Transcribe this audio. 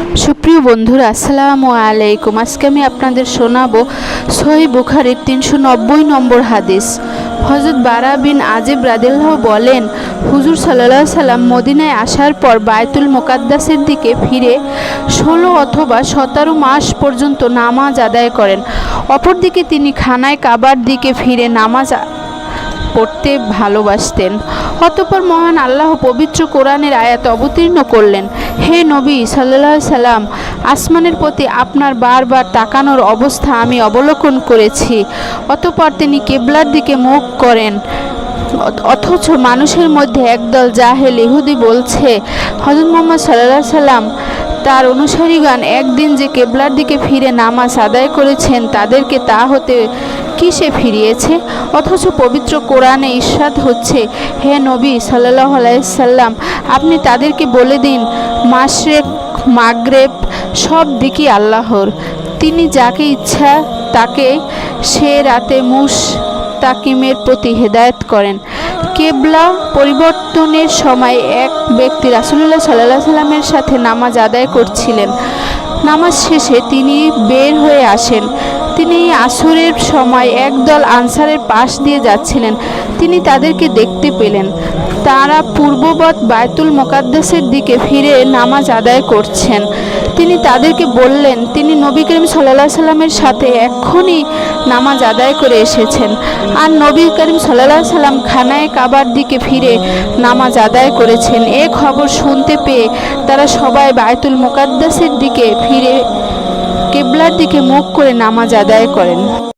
সুপ্রিয় বন্ধুরা, আসসালামু আলাইকুম। আজকে আমি আপনাদের শোনাবো সহিহ বুখারীর 390 নম্বর হাদিস। হযরত বারা বিন আজিব রাদিয়াল্লাহু বলেন, হুজুর সাল্লাল্লাহু আলাইহি সাল্লাম মদিনায় আসার পর বায়তুল মুকাদ্দাসের দিকে ফিরে 16 অথবা 17 মাস পর্যন্ত নামাজ আদায় করেন। অপরদিকে তিনি খানায় কাবার দিকে ফিরে নামাজ পড়তে ভালোবাসতেন। অতঃপর মহান আল্লাহ পবিত্র কোরআনের আয়াত অবতীর্ণ করলেন, হে নবী সাল্লাল্লাহু আলাইহি সাল্লাম, আসমানের প্রতি আপনার বারবার তাকানোর অবস্থা আমি অবলোকন করেছি। অতঃপর তিনি কিবলার দিকে মুখ করেন। অথচ মানুষের মধ্যে একদল জাহেল ইহুদি বলছে, হযরত মুহাম্মদ সাল্লাল্লাহু আলাইহি সাল্লাম তার অনুসারীগণ একদিন যে কিবলার দিকে ফিরে নামাজ আদায় করেছেন তাদেরকে তা হতে কিসে ফিরিয়েছে? অথচ পবিত্র কোরআনে ইরশাদ হচ্ছে, হে নবী সাল্লাল্লাহু আলাইহি সাল্লাম, আপনি তাদেরকে বলে দিন, মাশরিক মাগরিব সব দিকই আল্লাহর। তিনি যাকে ইচ্ছা তাকে সে রাতে মুস্তাকিমের প্রতি হেদায়েত করেন। কিবলা পরিবর্তনের সময় এক ব্যক্তি রাসূলুল্লাহ সাল্লাল্লাহু আলাইহি সাল্লামের সাথে নামাজ আদায় করছিলেন। নামাজ শেষে তিনি বের হয়ে আসেন। তিনি আসরের সময় একদল আনসারের পাশ দিয়ে যাচ্ছিলেন। তিনি তাদেরকে দেখতে পেলেন। তারা পূর্ববৎ বায়তুল মুকাদ্দাসের দিকে ফিরে নামাজ আদায় করছেন। তিনি তাদেরকে বললেন, তিনি নবী করিম সাল্লাল্লাহু আলাইহি সাল্লামের সাথে এক্ষুনি নামাজ আদায় করে এসেছেন। আর নবী করিম সাল্লাল্লাহু আলাইহি সাল্লাম খানায় কাবার দিকে ফিরে নামাজ আদায় করেছেন। এ খবর শুনতে পেয়ে তারা সবাই বায়তুল মুকাদ্দাসের দিকে ফিরে কিবলার দিকে মুখ করে নামাজ আদায় করেন।